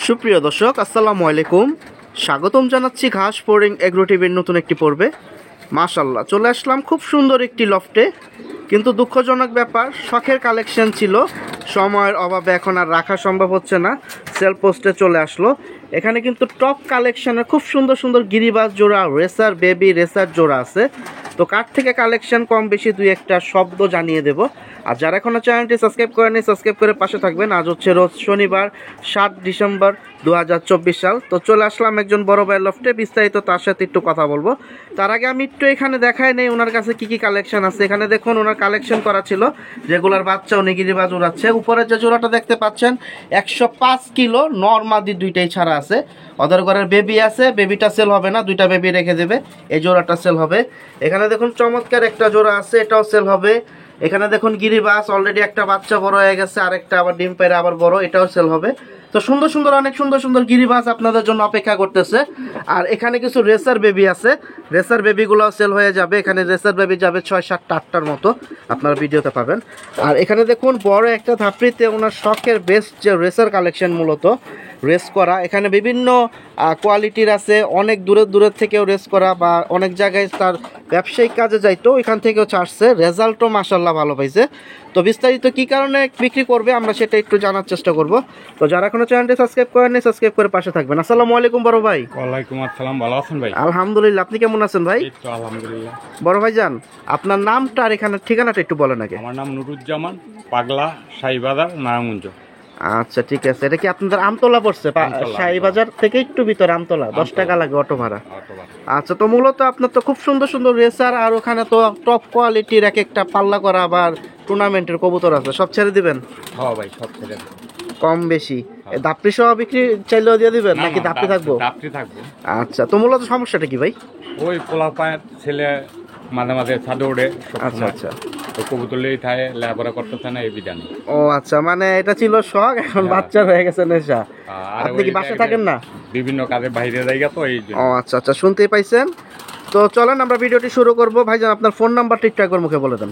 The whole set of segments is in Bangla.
সুপ্রিয় দর্শক আসসালামু আলাইকুম, স্বাগতম জানাচ্ছি ঘাস ফোরিং এগ্রো টিভির নতুন একটি পর্বে। মাশাল্লাহ চলে আসলাম খুব সুন্দর একটি লফটে, কিন্তু দুঃখজনক ব্যাপার শখের কালেকশন ছিল, সময়ের অভাবে এখন আর রাখা সম্ভব হচ্ছে না, সেল পোস্টে চলে আসলো। এখানে কিন্তু টপ কালেকশনের খুব সুন্দর সুন্দর গিরিবাজ জোড়া, রেসার বেবি রেসার জোড়া আছে। তো কার থেকে কালেকশন কম বেশি দুই একটা শব্দ জানিয়ে দেব। আর যারা এখনও চ্যানেলটি সাবস্ক্রাইব করেনি সাবস্ক্রাইব করে পাশে থাকবেন। আজ হচ্ছে রোজ শনিবার 7 ডিসেম্বর 2024 সাল। তো চলে আসলাম একজন বড় ভাইয়ের লফটে, বিস্তারিত তার সাথে একটু কথা বলবো। তার আগে আমি একটু এখানে দেখাই নেই ওনার কাছে কি কি কালেকশন আছে। এখানে দেখুন ওনার কালেকশন করা ছিল যেগুলোর বাচ্চা উনি গিরিবাজ উড়াচ্ছে। উপরের যে জোড়াটা দেখতে পাচ্ছেন 105 কিলো নর্মাদি দুইটাই ছাড়া আছে। ওদের ঘরের বেবি আছে, বেবিটা সেল হবে না, দুইটা বেবি রেখে দেবে, এই জোড়াটা সেল হবে। এখানে দেখুন চমৎকার একটা জোড়া আছে, এটাও সেল হবে। এখানে দেখুন গিরিবাস অলরেডি একটা বাচ্চা বড় হয়ে গেছে, আরেকটা আবার ডিম পেড়ে আবার বড়, এটাও সেল হবে। তো সুন্দর সুন্দর অনেক সুন্দর সুন্দর গিরিবাস আপনাদের জন্য অপেক্ষা করতেছে। আর এখানে কিছু রেসার বেবি আছে, রেসার বেবিগুলোও সেল হয়ে যাবে। এখানে রেসার বেবি যাবে 6-7-8টার মতো, আপনারা ভিডিওতে পাবেন। আর এখানে দেখুন বড় একটা ধাপড়িতে ওনার শখের বেস্ট যে রেসার কালেকশন, মূলত রেস করা। এখানে বিভিন্ন কোয়ালিটির আছে, অনেক দূরের দূরের থেকেও রেস করা, বা অনেক জায়গায় তার ব্যবসায়িক কাজে যাইতো, ওইখান থেকেও ছাড়ছে, রেজাল্টও মাশাল্লাহ ভালো পাইছে। তো বিস্তারিত কী কারণে বিক্রি করবে আমরা সেটা একটু জানার চেষ্টা করব। তো যারা এখনো চ্যানেলটি সাবস্ক্রাইব করেননি সাবস্ক্রাইব করে পাশে থাকবেন। আসসালামু আলাইকুম বড় ভাই। ওয়ালাইকুম আসসালাম, ভালো আছেন ভাই? আলহামদুলিল্লাহ, আপনি কেমন আছেন ভাই? এই তো আলহামদুলিল্লাহ। বড় ভাই যান, আপনার নামটা আর এখানে ঠিকানাটা একটু বলেন আগে। আমার নাম নুরুজ্জামান, পাগলা, শাহীবাজার, নারায়ণগঞ্জ। আচ্ছা ঠিক আছে। এটা কি আপনাদের আমতলা পড়ছে? শাহীবাজার থেকে একটু ভিতরে আমতলা, 10 টাকা লাগে অটো ভাড়া। আচ্ছা, তো মূলত আপনার তো খুব সুন্দর সুন্দর রেসার, আর ওখানে তো টপ কোয়ালিটির এক একটা পাল্লা করা আবার টুর্নামেন্টের কবুতর আছে, সব ছেড়ে দিবেন? হ্যাঁ ভাই, সব ছেড়ে দেব। কম বেশি দাপড়ি সহ বিক্রি চাইলেও দিয়ে দিবেন নাকি দাপড়ি থাকবো? দাপড়ি থাকবো। আচ্ছা, তো মূলত সমস্যাটা কি ভাই? ওই পোলা পায়ের ছেলে মাঝে মাঝে ছাদে ওঠে। আচ্ছা আচ্ছা, তো কবুতর লেই থাকে, লেখাপড়া করতেছে না, এই বিধানে। ও আচ্ছা, মানে এটা ছিল শখ, এখন বাচ্চা হয়ে গেছে নেশা। আপনি কি বাসা থাকেন না? বিভিন্ন কাজে বাইরে জায়গা, তো এই ও আচ্ছা আচ্ছা, শুনতেই পাইছেন। তো চলেন আমরা ভিডিওটি শুরু করবো। ভাইজান আপনার ফোন নাম্বারটা একটু একবার মুখে বলে দেন।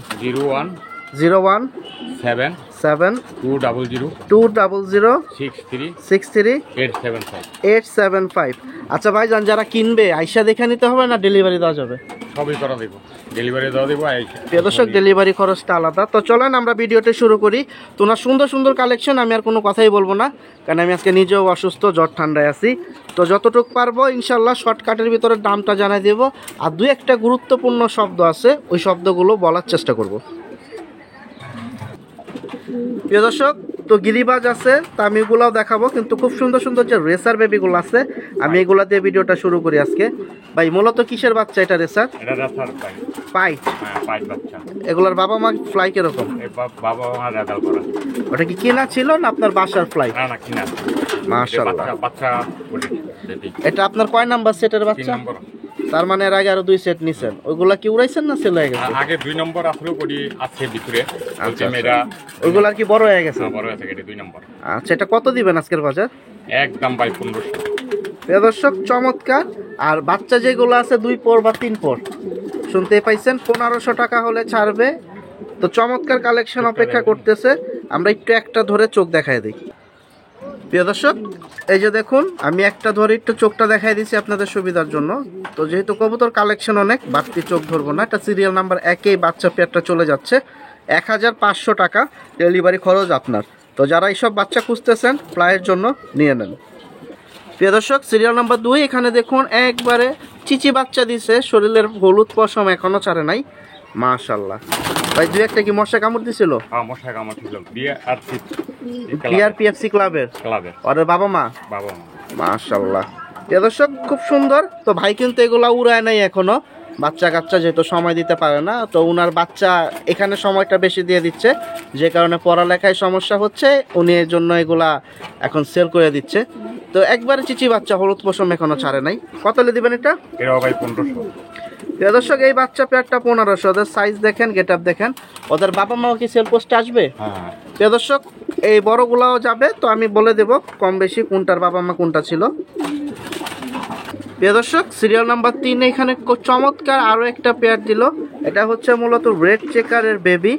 0177200636875। আচ্ছা ভাইজান, যারা কিনবে আইসা দেখে নিতে হবে না ডেলিভারি দেওয়া যাবে? সবই করা দিব, ডেলিভারি দেওয়া দিব। প্রিয় দর্শক, ডেলিভারি খরচটা আলাদা। তো চলেন আমরা ভিডিওটি শুরু করি। তোমার সুন্দর সুন্দর কালেকশন, আমি আর কোনো কথাই বলবো না, কারণ আমি আজকে নিজেও অসুস্থ, জ্বর ঠান্ডায় আছি। তো যতটুকু পারবো ইনশাল্লাহ শর্টকাটের ভিতরে দামটা জানাই দেব, আর দুই একটা গুরুত্বপূর্ণ শব্দ আছে, ওই শব্দগুলো বলার চেষ্টা করব। প্রিয় দর্শক, তো গিরিবাজ আছে, তা আমি এগুলোও দেখাবো, কিন্তু খুব সুন্দর সুন্দর যে রেসার বেবিগুলো আছে আমি এগুলা দিয়ে ভিডিওটা শুরু করি আজকে। ভাই মূলত কিসের বাচ্চা এটা? রেসার পাইট। বাচ্চা। এগুলার বাবা মা ফ্লাই কিরকম? বাবা মা রেজাল্ট করা। ওটা কি কিনা ছিল না আপনার বাসার ফ্লাই? না কিনা। মাশাআল্লাহ। বাচ্চা এটা আপনার কয় নাম্বার সেটের বাচ্চা? 3 নম্বর। তার মানে এর আগে আরো 2 সেট নিছেন, ওইগুলা কি উড়াইছেন না সেল হয়ে গেছে? আগে 2 নম্বর আসলে পড়ি আছে ভিতরে। আচ্ছা, ওইগুলা কি বড় হয়ে গেছে? বড় হয়ে গেছে, 2 নম্বর। আচ্ছা, এটা কত দিবেন আজকের বাজার? একদম ভাই 1500। প্রিয় দর্শক, চমৎকার। আর বাচ্চা যেগুলো আছে 2 পর বা 3 পর, শুনতেই পাইছেন, 1500 টাকা হলে ছাড়বে। তো চমৎকার কালেকশন অপেক্ষা করতেছে, আমরা একটু একটা ধরে চোখ দেখাই দিই। প্রিয় দর্শক, এই যে দেখুন, আমি একটা ধরে একটু চোখটা দেখাই দিচ্ছি আপনাদের সুবিধার জন্য। তো যেহেতু কবুতর কালেকশন অনেক, বাড়তি চোখ ধরবো না। এটা সিরিয়াল নাম্বার 1-এই বাচ্চা পেয়ারটা চলে যাচ্ছে 1500 টাকা, ডেলিভারি খরচ আপনার। তো যারা এইসব বাচ্চা খুঁজতেছেন ফ্লাইয়ের জন্য নিয়ে নেন। প্রিয় দর্শক, সিরিয়াল নাম্বার 2, এখানে দেখুন একবারে চিচি বাচ্চা দিছে, শরীরের হলুদ পশম এখনো ছাড়ে নাই। মাশাআল্লাহ ভাই, 2-1টা কি মশা কামড় দিছিল? হ্যাঁ, মশা কামড় ছিল। বিআরপিএফসি ক্লাবের ওর বাবা মা। মাশাআল্লাহ। প্রিয় দর্শক, খুব সুন্দর। তো ভাই কিন্তু এগুলা উড়ায় নাই এখনো, বাচ্চা কাচ্চা যেহেতু সময় দিতে পারে না, তো উনার বাচ্চা এখানে সময়টা বেশি দিয়ে দিচ্ছে, যে কারণে পড়ালেখায় সমস্যা হচ্ছে, উনি এর জন্য এগুলা এখন সেল করে দিচ্ছে। তো একবারে চিচি বাচ্চা, হলুদ পশম এখনো ছাড়ে নাই। কত দিবেন এটা? ভাই 1500। প্রিয় দর্শক, এই বাচ্চা পেয়ারটা 1500। ওদের সাইজ দেখেন, গেট আপ দেখেন। ওদের বাবা মাও কি সেল পোস্টে আসবে? হ্যাঁ। প্রিয় দর্শক, এই বড়গুলাও যাবে, তো আমি বলে দেব কম বেশি কোনটার বাবা মা কোনটা ছিল। প্রিয় দর্শক, সিরিয়াল নাম্বার 3 এখানে চমৎকার আরও একটা পেয়ার দিল। এটা হচ্ছে মূলত রেড চেকারের বেবি।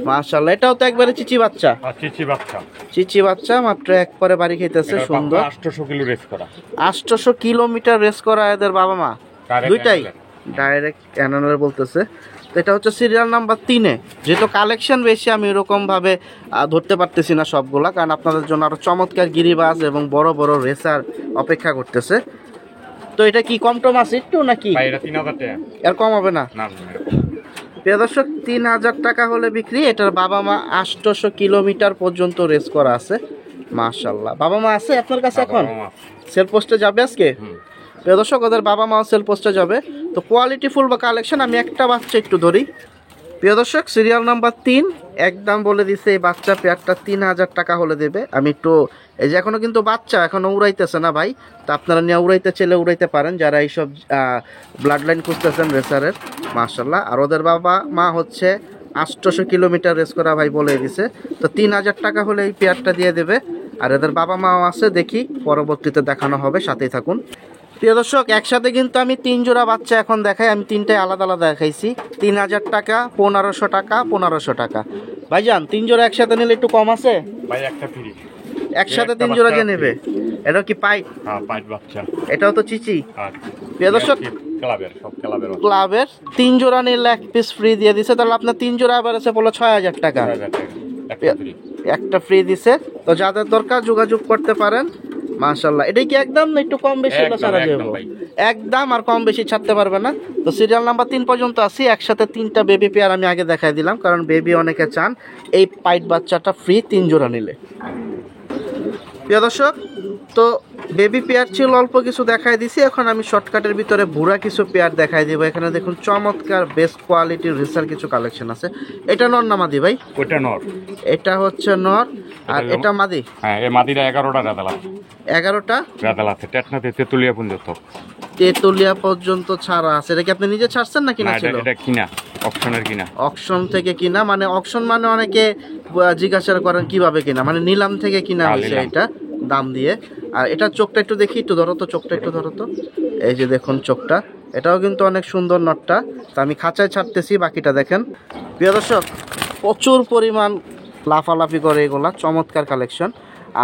মাশাআল্লাহ, এটাও তো একবারে চিচি বাচ্চা। আর চিচি বাচ্চা, চিচি বাচ্চা মাত্র একবারে বাড়ি খাইতেছে, সুন্দর। 800 কিলো রেস করা, 800 কিলোমিটার রেস করা এদের বাবা মা Direct দুইটাই animal। ডাইরেক্ট অ্যানালার বলতেছে। তো এটা হচ্ছে সিরিয়াল নাম্বার 3-এ, যেহেতু কালেকশন বেশি আমি এরকম ভাবে ধরতে পারতেছি না সবগুলা, কারণ আপনাদের জন্য আরো চমৎকার গিরিবাজ এবং বড় বড় রেসার অপেক্ষা করতেছে। তো এটা কি কম টম আছে একটু নাকি? ভাই এটা 3000 টাকা। এর কম হবে না? না প্রিয় দর্শক, 3000 টাকা হলে বিক্রি। এটার বাবা মা 800 কিলোমিটার পর্যন্ত রেস করা আছে। মাশাআল্লাহ, বাবা মা আছে আপনার কাছে এখন? সেল পোস্টে যাবে আজকে? প্রিয় দর্শক, ওদের বাবা মাও সেল পোস্টে যাবে। তো কোয়ালিটি ফুল বা কালেকশন, আমি একটা বাচ্চা একটু ধরি। প্রিয় দর্শক, সিরিয়াল নাম্বার 3 একদম বলে দিছে এই বাচ্চা পেয়ারটা 3000 টাকা হলে দেবে। আমি একটু, এই যে এখনো কিন্তু বাচ্চা, এখনো উড়াইতেছে না ভাই, তো আপনারা নিয়ে উড়াইতে চাইলে উড়াইতে পারেন যারা এইসব ব্লাড লাইন খুঁজতেছেন রেসারের। মাশাআল্লাহ, আর ওদের বাবা মা হচ্ছে 800 কিলোমিটার রেস করা ভাই বলে দিছে। তো 3000 টাকা হলে এই পেয়ারটা দিয়ে দেবে। আর এদের বাবা মাও আছে, দেখি পরবর্তীতে দেখানো হবে, সাথেই থাকুন। প্রিয় দর্শক, একসাথে কিন্তু আমি 3 জোড়া বাচ্চা এখন দেখাই। আমি 3টাই আলাদা আলাদা দেখাইছি। 3000 টাকা, 1500 টাকা, 1500 টাকা। ভাইজান 3 জোড়া একসাথে নিলে একটু কম আছে? ভাই একটা ফ্রি, একসাথে 3 জোড়া যে নেবে। এটা কি পাইট? হ্যাঁ পাইট বাচ্চা। এটাও তো চিচি। আর প্রিয় দর্শক, ক্লাবের সব ক্লাবের ক্লাবের 3 জোড়া নিলে 1 পিস ফ্রি দিয়ে দিছে। তাহলে আপনার 3 জোড়া আবার আছে বলে 6000 টাকা। 6000 টাকা একটা ফ্রি, একটা ফ্রি দিছে। তো যাদের দরকার যোগাযোগ করতে পারেন। মাশাআল্লাহ, এটাই কি একদম না একটু কম বেশি হলে ছাড়া যাবে? একদম, আর কম বেশি ছাড়তে পারবে না। তো সিরিয়াল নাম্বার 3 পর্যন্ত আসি। একসাথে 3টা বেবি পেয়ার আমি আগে দেখাই দিলাম, কারণ বেবি অনেকে চান এই পাইট বাচ্চাটা ফ্রি 3 জোড়া নিলে। প্রিয় দর্শক, তো বেবি পেয়ার ছিল অল্প কিছু দেখাই দিছি। এখন আমি শর্টকাটের ভিতরে বুড়া কিছু পেয়ার দেখাই দিব। এখানে দেখুন চমৎকার বেস্ট কোয়ালিটির রিসার কিছু কালেকশন আছে। এটা নর না মাদি ভাই? ওটা নর, এটা হচ্ছে নর, আর এটা মাদি। হ্যাঁ এই মাদিটা 11টা রাদালা, 11টা রাদালা আছে। টেটনাতে তেতুলিয়া পর্যন্ত, তেতুলিয়া পর্যন্ত ছাড়া আছে। এটা কি আপনি নিজে ছাড়ছেন না কিনা ছিল? এটা কিনা, অপশনের কিনা। অকশন থেকে কিনা? মানে অকশন মানে অনেকে জিজ্ঞাসা করেন কিভাবে কিনা, মানে নিলাম থেকে কিনা হয়েছে এটা দাম দিয়ে। আর এটা চোখটা একটু দেখি, একটু ধরো তো, চোখটা একটু ধরো তো। এই যে দেখুন চোখটা, এটাও কিন্তু অনেক সুন্দর নটটা। তো আমি খাঁচায় ছাড়তেছি, বাকিটা দেখেন। প্রিয় দর্শক, প্রচুর পরিমাণ লাফালাফি করে এগুলা, চমৎকার কালেকশন।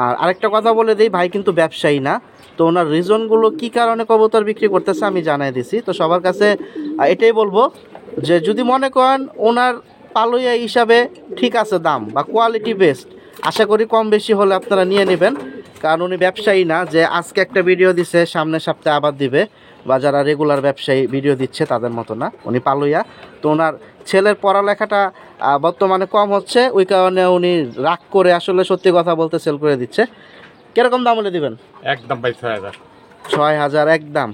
আর আরেকটা কথা বলে দিই, ভাই কিন্তু ব্যবসায়ী না। তো ওনার রিজনগুলো কি কারণে কবুতর বিক্রি করতেছে আমি জানাই দিছি। তো সবার কাছে এটাই বলবো যে যদি মনে করেন ওনার পালইয়া হিসাবে ঠিক আছে দাম বা কোয়ালিটি বেস্ট, আশা করি কম বেশি হলে আপনারা নিয়ে নেবেন। কারণ উনি ব্যবসায়ী না যে আজকে একটা ভিডিও দিছে সামনের সপ্তাহে আবার দিবে, বা যারা রেগুলার ব্যবসায়ী ভিডিও দিচ্ছে তাদের মতো না, উনি পালইয়া। তো ওনার ছেলের পড়ালেখাটা বর্তমানে কম হচ্ছে, ওই কারণে উনি রাগ করে আসলে সত্যি কথা বলতে সেল করে দিচ্ছে। কিরকম দাম হলে দিবেন? একদম ভাই 6000। 6000 একদম।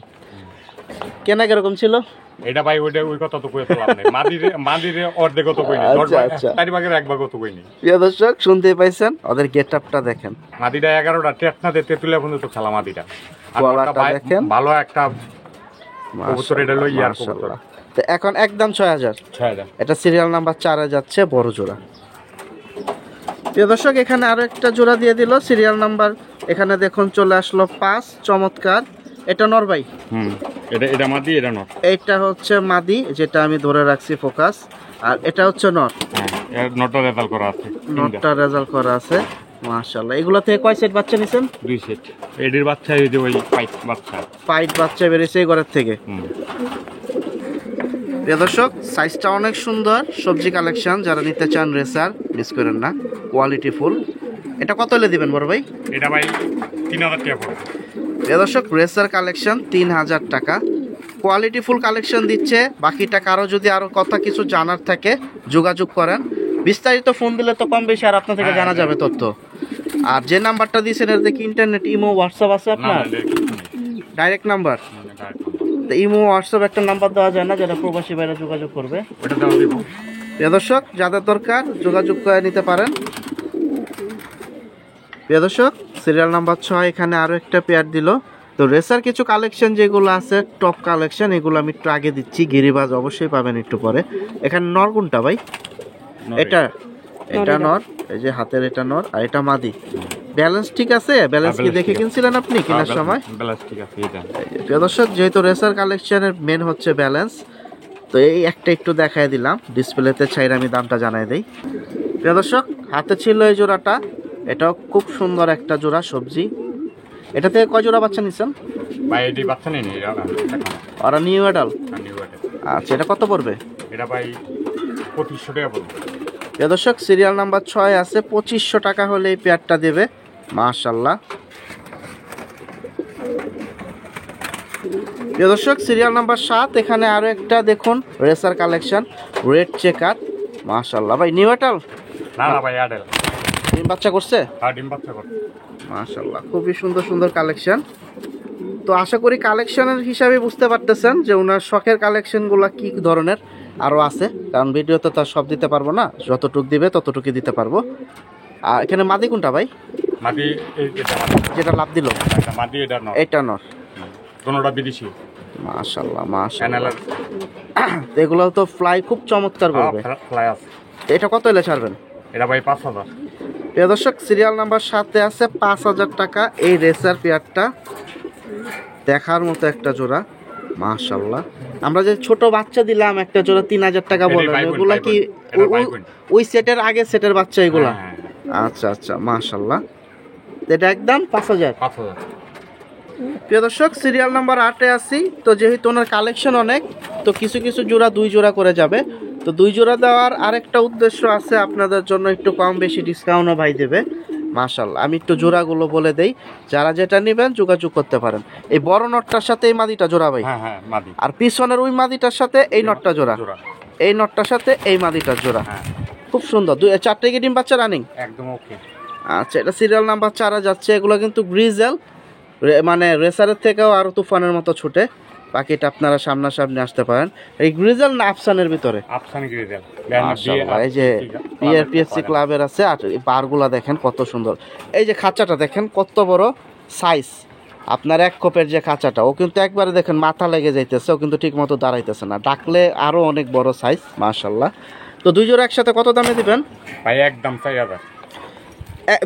কেনা কিরকম ছিল? এটা ভাই ওই কথা তো কই লাভ নাই। মাদিরে অর্ধেক তো কই নাই, আচ্ছা। 4 ভাগের 1 ভাগ তো কই নাই। প্রিয় দর্শক, শুনতেই পাইছেন, ওদের গেটআপটা দেখেন। মাদিটা 11টা, টেটনাতে তেতুলিয়া পর্যন্ত খেলা মাদিটা। আর গলাটা দেখেন, ভালো একটা কবুতর, এটা লই ইয়ার কবুতর। মাশাআল্লাহ। তো এখন একদম 6000। 6000 এটা সিরিয়াল নাম্বার 4-এ যাচ্ছে, বড় জোড়া। প্রিয় দর্শক, এখানে আরো একটা জোড়া দিয়ে দিল সিরিয়াল নাম্বার, এখানে দেখুন চলে আসলো 5। চমৎকার। এটা নর ভাই? এটা মাদি, এটা নর। এইটা হচ্ছে মাদি, যেটা আমি ধরে রাখছি ফোকাস। আর এটা হচ্ছে নর। হ্যাঁ নটটা রেজাল্ট করা আছে, নটটা রেজাল্ট করা আছে। মাশাআল্লাহ, এগুলা থেকে কয় সেট বাচ্চা নিছেন? 2 সেট। এডির বাচ্চা, এই যে ওই পাইট বাচ্চা। পাইট বাচ্চা বেরিয়েছে এই ঘরের থেকে। প্রিয় দর্শক, সাইজটা অনেক সুন্দর। সবজি কালেকশন যারা নিতে চান রেসার, মিস করেন না, কোয়ালিটি ফুল। এটা কত হলে দিবেন বড় ভাই? এটা ভাই 3000 টাকা পড়বে। প্রিয় দর্শক, রেসার কালেকশন 3000 টাকা, কোয়ালিটি ফুল কালেকশন দিচ্ছে। বাকিটা কারো যদি আরো কথা কিছু জানার থাকে যোগাযোগ করেন, বিস্তারিত ফোন দিলে তো কম বেশি আর আপনার থেকে জানা যাবে তথ্য। আর যে নাম্বারটা দিয়েছেন এর দেখি ইন্টারনেট, ইমো, হোয়াটসঅ্যাপ আছে আপনার? Direct number? তো ইমো, হোয়াটসঅ্যাপ একটা নাম্বার দেওয়া যায় না যারা প্রবাসী বাইরে যোগাযোগ করবে? ওটা দাও দিব। প্রিয় দর্শক, যাদের দরকার যোগাযোগ করে নিতে পারেন। প্রিয় দর্শক, সিরিয়াল নাম্বার 6 এখানে আরো একটা পেয়ার দিল। তো রেসার কিছু কালেকশন যেগুলো আছে টপ কালেকশন, এগুলো আমি একটু আগে দিচ্ছি। গিরিবাজ অবশ্যই পাবেন একটু পরে। এখানে নর কোনটা ভাই? এটা নর, এই যে হাতের এটা নর, আর এটা মাদি। ব্যালেন্স ঠিক আছে? ব্যালেন্স কি দেখে কিনছিলেন আপনি কেনার সময়? ব্যালেন্স ঠিক আছে। প্রিয় দর্শক, যেহেতু রেসার কালেকশনের মেন হচ্ছে ব্যালেন্স, তো এই একটা একটু দেখাই দিলাম ডিসপ্লেতে, চাইলে আমি দামটা জানাই দেই। প্রিয় দর্শক, হাতে ছিল এই জোড়াটা, এটাও খুব সুন্দর একটা জোড়া সবজি। এটা থেকে কয় জোড়া বাচ্চা নিচ্ছেন ভাই এটি বাচ্চা নেই ওরা? New adult. আচ্ছা, এটা কত পড়বে? এটা ভাই 2500 টাকা পড়বে। প্রিয় দর্শক, সিরিয়াল নাম্বার 6 আছে, 2500 টাকা হলে এই পেয়ারটা দেবে। মাশাল্লাহ। প্রিয় দর্শক, সিরিয়াল নাম্বার 7, এখানে আরো একটা দেখুন রেসার কালেকশন, রেড চেকার। মাশাল্লাহ ভাই, নিউ অ্যাডাল? না না ভাই অ্যাডাল। ডিম বাচ্চা করছে? হ্যাঁ ডিম বাচ্চা করছে। মাশাল্লাহ, খুবই সুন্দর সুন্দর কালেকশন। তো আশা করি কালেকশনের হিসাবে বুঝতে পারতেছেন যে ওনার শখের কালেকশনগুলো কি ধরনের আরও আছে, কারণ ভিডিওতে তো সব দিতে পারবো না, যতটুক দিবে ততটুকুই দিতে পারবো। আর এখানে মাদি কোনটা ভাই? মাদি যেটা লাভ দিল মাদি, এটা নর। এটা নর, কোনটা বিদেশি। মাশাল্লাহ মাশাল্লাহ। এগুলো তো ফ্লাই খুব চমৎকার করবে। ফ্লাই আছে। এটা কত এলে ছাড়বেন? এটা ভাই 5000। প্রিয় দর্শক, সিরিয়াল নাম্বার 7 আছে, 5000 টাকা এই রেসার পেয়ারটা। দেখার মতো একটা জোড়া, মাশাল্লাহ। আমরা যে ছোট বাচ্চা দিলাম একটা জোড়া 3000 টাকা বলেন, ওগুলা কি ওই সেটের আগে সেটের বাচ্চা এগুলা? আচ্ছা আচ্ছা, মাশাল্লাহ। এটা একদম 5000। প্রিয় দর্শক, সিরিয়াল নাম্বার 8 আছি। তো যেহেতু ওনার কালেকশন অনেক, তো কিছু কিছু জোড়া 2 জোড়া করে যাবে। তো 2 জোড়া দেওয়ার আরেকটা উদ্দেশ্য আছে, আপনাদের জন্য একটু কম বেশি ডিসকাউন্টও ভাই দেবে। মাশাল্লাহ, আমি একটু জোড়াগুলো বলে দেই, যারা যেটা নেবেন যোগাযোগ করতে পারেন। এই বড় নটটার সাথে এই মাদিটা জোড়া ভাই, আর পিছনের ওই মাদিটার সাথে এই নটটা জোড়া, এই নটটার সাথে এই মাদিটার জোড়া। খুব সুন্দর। 4টে কি ডিম বাচ্চা রানিং? একদম ওকে। আচ্ছা, এটা সিরিয়াল নাম্বার 4 যাচ্ছে। এগুলো কিন্তু গ্রিজেল, মানে রেসারের থেকেও আরো তুফানের মতো ছুটে। বাকিটা আপনারা সামনাসামনি আসতে পারেন। এই গ্রিজেল না আফসানের ভিতরে? আফসান গ্রিজেল। মাশাআল্লাহ, এই যে পিএসসি ক্লাবের আছে। আর এই বারগুলা দেখেন কত সুন্দর। এই যে খাঁচাটা দেখেন কত বড় সাইজ। আপনার এক কোপের যে খাঁচাটা, ও কিন্তু একবারে দেখেন মাথা লেগে যাইতেছে, ও কিন্তু ঠিক মতো দাঁড়াইতেছে না, ডাকলে আরো অনেক বড় সাইজ। মাশাআল্লাহ। তো 2 জোড়া একসাথে কত দামে দিবেন ভাই? একদম 4000।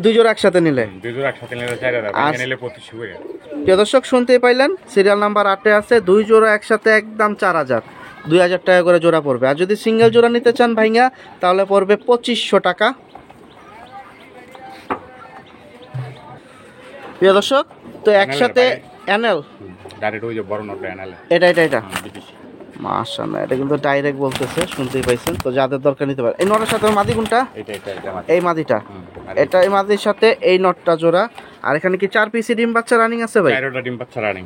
2 জোড়া একসাথে নিলে? 2 জোড়া একসাথে নিলে 4000, ভাঙে নিলে 2500। প্রিয় দর্শক, শুনতেই পাইলেন, সিরিয়াল নাম্বার 8 আছে। 2 জোড়া একসাথে একদম 4000, 2000 টাকা করে জোড়া পড়বে। আর যদি সিঙ্গেল জোড়া নিতে চান ভাইঙ্গা, তাহলে পড়বে 2500 টাকা। প্রিয় দর্শক, তো একসাথে অ্যানেল, ডাইরেক্ট ওই যে বড় নটটা অ্যানেল। এটা মাশাআল্লাহ, এটা কিন্তু ডাইরেক্ট বলতেছে, শুনতেই পাইছেন। তো যাদের দরকার নিতে পারে। এই নটের সাথে মাদি কোনটা? এই মাদিটা। এটা এই মাদির সাথে এই নটটা জোড়া। আর এখানে কি 4 পিসি ডিম বাচ্চা রানিং আছে ভাই? 4টা ডিম বাচ্চা রানিং।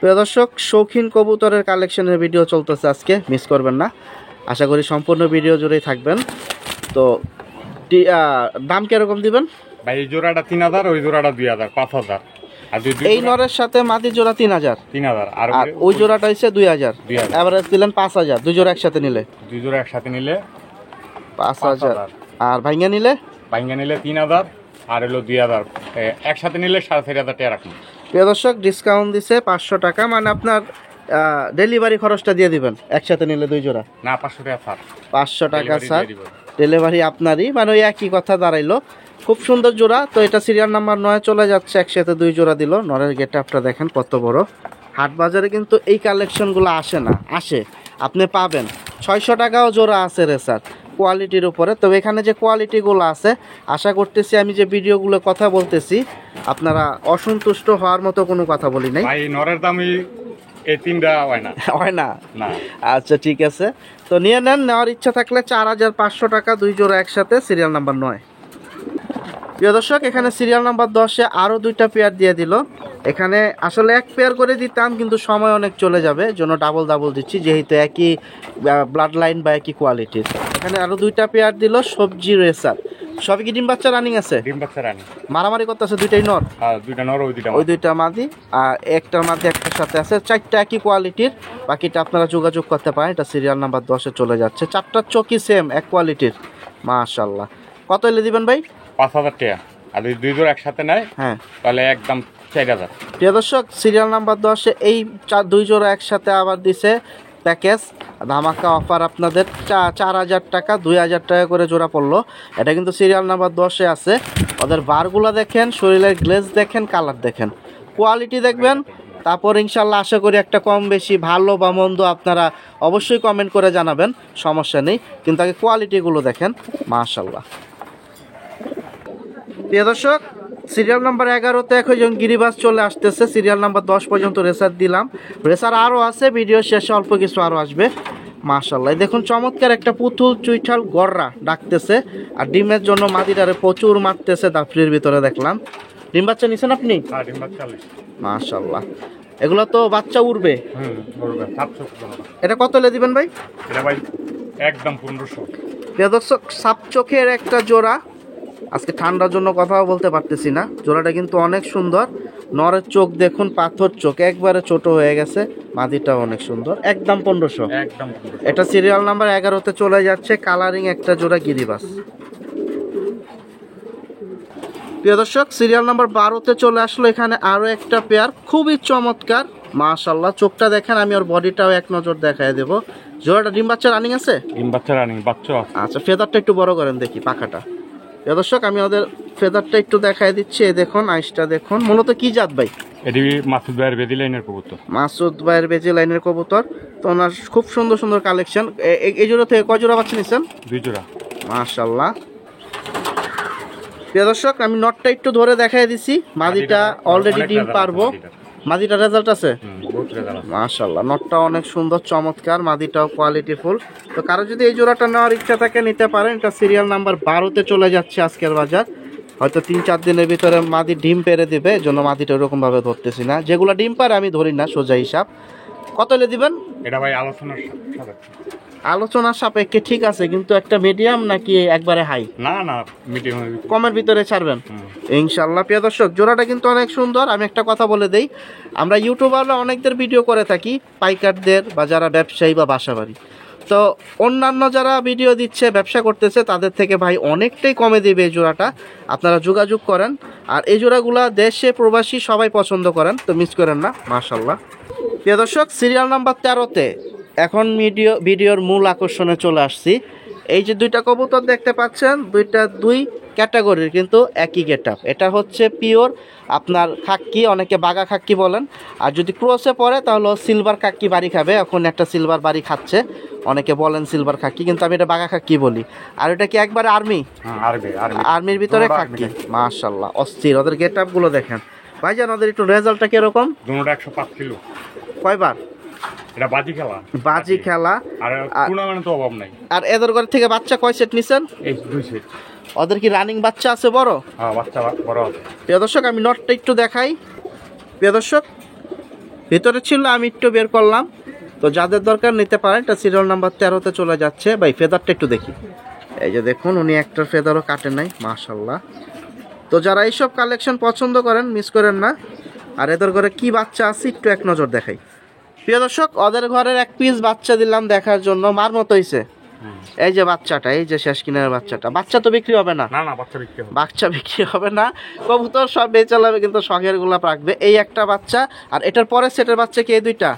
প্রিয় দর্শক, শৌখিন কবুতরের কালেকশনের ভিডিও চলতেছে আজকে, মিস করবেন না। আশা করি সম্পূর্ণ ভিডিও জুড়েই থাকবেন। তো দাম কিরকম দিবেন ভাই? এই জোড়াটা 3000, ওই জোড়াটা 2000, 5000। আর এই নরের সাথে মাদি জোড়া 3000, আর ওই জোড়াটা হচ্ছে 2000। এভারেজ দিলেন 5000 2 জোড়া একসাথে নিলে। 2 জোড়া একসাথে নিলে 5000। আর ভাইঙ্গা নিলে? 3000, আর হলো 2000। একসাথে নিলে 4500 টাকা রাখুন। প্রিয় দর্শক, ডিসকাউন্ট দিছে 500 টাকা, মানে আপনার ডেলিভারি খরচটা দিয়ে দিবেন একসাথে নিলে 2 জোড়া। না, 500 টাকা স্যার। 500 টাকা স্যার, ডেলিভারি আপনারই, মানে ওই একই কথা দাঁড়াইলো। খুব সুন্দর জোড়া। তো এটা সিরিয়াল নাম্বার 9 চলে যাচ্ছে, একসাথে 2 জোড়া দিল। নরের গেটআপটা দেখেন কত বড়। হাট বাজারে কিন্তু এই কালেকশনগুলো আসে না, আসে আপনি পাবেন 600 টাকাও জোড়া আছে রেসার, কোয়ালিটির উপরে। তবে এখানে যে কোয়ালিটিগুলো আছে, আশা করতেছি আমি যে ভিডিওগুলো কথা বলতেছি আপনারা অসন্তুষ্ট হওয়ার মতো কোনো কথা বলি নাই ভাই। নরের দামই এই 3টা হয় না, হয় না। না। আচ্ছা ঠিক আছে, তো নিয়ে নেন। নেওয়ার ইচ্ছা থাকলে 4500 টাকা 2 জোড়া একসাথে, সিরিয়াল নাম্বার 9। প্রিয় দর্শক, এখানে সিরিয়াল নাম্বার 10-এ আরও 2টা পেয়ার দিয়ে দিল। এখানে আসলে 1 পেয়ার করে দিতাম, কিন্তু সময় অনেক চলে যাবে, জন্য ডাবল দিচ্ছি, যেহেতু একই ব্লাড লাইন বা একই কোয়ালিটির। এখানে আরও 2টা পেয়ার দিল, সবজি রেসার। সবই কি ডিম বাচ্চা রানিং আছে? ডিম বাচ্চা রানিং। মারামারি করতেছে 2টাই নর? হ্যাঁ, 2টা নর, ওই 2টা মাদি। আর একটার মাদি একটার সাথে আছে। 4টা একই কোয়ালিটির, বাকিটা আপনারা যোগাযোগ করতে পারেন। এটা সিরিয়াল নাম্বার 10-এ চলে যাচ্ছে। 4টার চোখই সেম, এক কোয়ালিটির। মাশাআল্লাহ। কত এলে দিবেন ভাই? 5000 টাকা। আর যদি 2 জোড়া একসাথে নেয়, হ্যাঁ, তাহলে একদম 4000। প্রিয় দর্শক, সিরিয়াল নাম্বার 10-এ এই 2 জোড়া একসাথে আবার দিছে প্যাকেজ ধামাকা অফার আপনাদের। 4000 টাকা, 2000 টাকা করে জোড়া পড়লো। এটা কিন্তু সিরিয়াল নাম্বার 10-এ আছে। ওদের বারগুলো দেখেন, শরীরের গ্লেজ দেখেন, কালার দেখেন, কোয়ালিটি দেখবেন, তারপর ইনশাল্লাহ আশা করি একটা কম বেশি ভালো বা মন্দ আপনারা অবশ্যই কমেন্ট করে জানাবেন, সমস্যা নেই। কিন্তু আগে কোয়ালিটিগুলো দেখেন, মাশাল্লাহ। প্রিয় দর্শক, সিরিয়াল নাম্বার 11-তে এখন গিরিবাস চলে আসতেছে। সিরিয়াল নাম্বার 10 পর্যন্ত রেসার দিলাম, রেসার আরও আছে, ভিডিও শেষে অল্প কিছু আরও আসবে। মাশাল্লাহ, দেখুন চমৎকার একটা পুতুল চুইঠাল গররা ডাকতেছে, আর ডিমের জন্য মাদিটারে প্রচুর মারতেছে দাফরির ভিতরে দেখলাম। ডিম বাচ্চা নিছেন আপনি? মাশাল্লাহ, এগুলো তো বাচ্চা উড়বে। এটা কত হলে দিবেন ভাই? এটা ভাই একদম 1500। প্রিয় দর্শক, সাপ চোখের একটা জোড়া, আজকে ঠান্ডার জন্য কথাও বলতে পারতেছি না। জোড়াটা কিন্তু অনেক সুন্দর, নরের চোখ দেখুন, পাথর চোখ, একবারে ছোট হয়ে গেছে, মাদিটাও অনেক সুন্দর, একদম 1500। একদম এটা সিরিয়াল নাম্বার 11-তে চলে যাচ্ছে, কালারিং একটা জোড়া গিরিবাস। প্রিয় দর্শক, সিরিয়াল নাম্বার 12-তে চলে আসলো, এখানে আরো একটা পেয়ার খুবই চমৎকার, মাশাল্লাহ। চোখটা দেখেন, আমি ওর বডিটাও এক নজর দেখায় দেবো। জোড়াটা ডিম বাচ্চা রানিং আছে? ডিম বাচ্চা রানিং, বাচ্চা আছে। আচ্ছা, ফেদারটা একটু বড় করেন দেখি, পাখাটা। প্রিয় দর্শক, আমি ওদের ফেদারটা একটু দেখায় দিচ্ছি। এই দেখুন, আইসটা দেখুন। মূলত কি জাত ভাই? এটি মাসুদ ভাইয়ের বেদি লাইনের কবুতর। মাসুদ ভাইয়ের বেজি লাইনের কবুতর। তো ওনার খুব সুন্দর সুন্দর কালেকশন। এই জোড়া থেকে কয় জোড়া বাচ্চা নিচ্ছেন? 2 জোড়া। মাশাল্লাহ। প্রিয় দর্শক, আমি নটটা একটু ধরে দেখাই দিছি। মাদিটা অলরেডি ডিম পারবো। মাদিটা রেজাল্ট আছে? মাশাল্লাহ, নটটা অনেক সুন্দর চমৎকার, মাদিটাও কোয়ালিটি ফুল। তো কারো যদি এই জোড়াটা নেওয়ার ইচ্ছা থাকে নিতে পারেন। এটা সিরিয়াল নাম্বার 12-তে চলে যাচ্ছে আজকের বাজার। হয়তো 3-4 দিনের ভিতরে মাদি ডিম পেরে দিবে, এই জন্য মাদিটা ওরকম ভাবে ধরতেছি না। যেগুলো ডিম পারে আমি ধরি না, সোজা হিসাব। কত হলে দিবেন? এটা ভাই আলোচনার সাপেক্ষে। আলোচনার সাপেক্ষে ঠিক আছে, কিন্তু একটা মিডিয়াম নাকি একবারে হাই? না না, মিডিয়াম কমের ভিতরে ছাড়বেন ইনশাল্লাহ। প্রিয় দর্শক, জোড়াটা কিন্তু অনেক সুন্দর। আমি একটা কথা বলে দেই, আমরা ইউটিউবাররা অনেকদের ভিডিও করে থাকি, পাইকারদের বা যারা ব্যবসায়ী বা বাসাবাড়ি। তো অন্যান্য যারা ভিডিও দিচ্ছে, ব্যবসা করতেছে, তাদের থেকে ভাই অনেকটাই কমে দিবে এই জোড়াটা। আপনারা যোগাযোগ করেন। আর এই জোড়াগুলা দেশে প্রবাসী সবাই পছন্দ করেন, তো মিস করেন না। মাশাল্লাহ। প্রিয় দর্শক, সিরিয়াল নাম্বার 13-তে এখন ভিডিওর মূল আকর্ষণে চলে আসছি। এই যে দুইটা কবুতর দেখতে পাচ্ছেন, দুই ক্যাটাগরির কিন্তু একই গেটআপ। এটা হচ্ছে পিওর আপনার খাক্কি, অনেকে বাঘা খাক্কি বলেন। আর যদি ক্রসে পড়ে তাহলে সিলভার খাক্কি বাড়ি খাবে। এখন একটা সিলভার বাড়ি খাচ্ছে, অনেকে বলেন সিলভার খাক্কি, কিন্তু আমি এটা বাঘা খাক্কি বলি। আর এটা কি একবারে আর্মি? আর্মির ভিতরে খাক্কি। মাশাল্লাহ, অস্থির। ওদের গেটআপ গুলো দেখেন ভাইজান, ওদের একটু রেজাল্টটা কিরকম? 105 কিলো। কয়বার? এটা বাজি খেলা আর টুর্নামেন্টে তো অভাব নাই। আর এদের ঘর থেকে বাচ্চা কয় সেট নিছেন? এই 2 সেট। ওদের কি রানিং বাচ্চা আছে বড়? হ্যাঁ, বাচ্চা বড় আছে। প্রিয় দর্শক, আমি নটটা একটু দেখাই। প্রিয় দর্শক, ভিতরে ছিল, আমি একটু বের করলাম। তো যাদের দরকার নিতে পারেন। এটা সিরিয়াল নাম্বার 13-তে চলে যাচ্ছে। ভাই ফেদারটা একটু দেখি। এই যে দেখুন, উনি একটা ফেদারও কাটে নাই, মাশাল্লাহ। তো যারা এইসব কালেকশন পছন্দ করেন, মিস করেন না। আর এদের ঘরে কি বাচ্চা আছে একটু এক নজর দেখাই। প্রিয় দর্শক, ওদের ঘরের এক পিস বাচ্চা দিলাম দেখার জন্য, মার মতো হইছে। এই যে বাচ্চাটা, এই যে শেষ কিনারের বাচ্চাটা, বাচ্চা তো বিক্রি হবে না? না না, বাচ্চা বিক্রি হবে না। কবুতর সব বেচা যাবে, কিন্তু শখের গুলা রাখবে। এই একটা বাচ্চা, আর এটার পরে সেটের বাচ্চা কি এই দুইটা?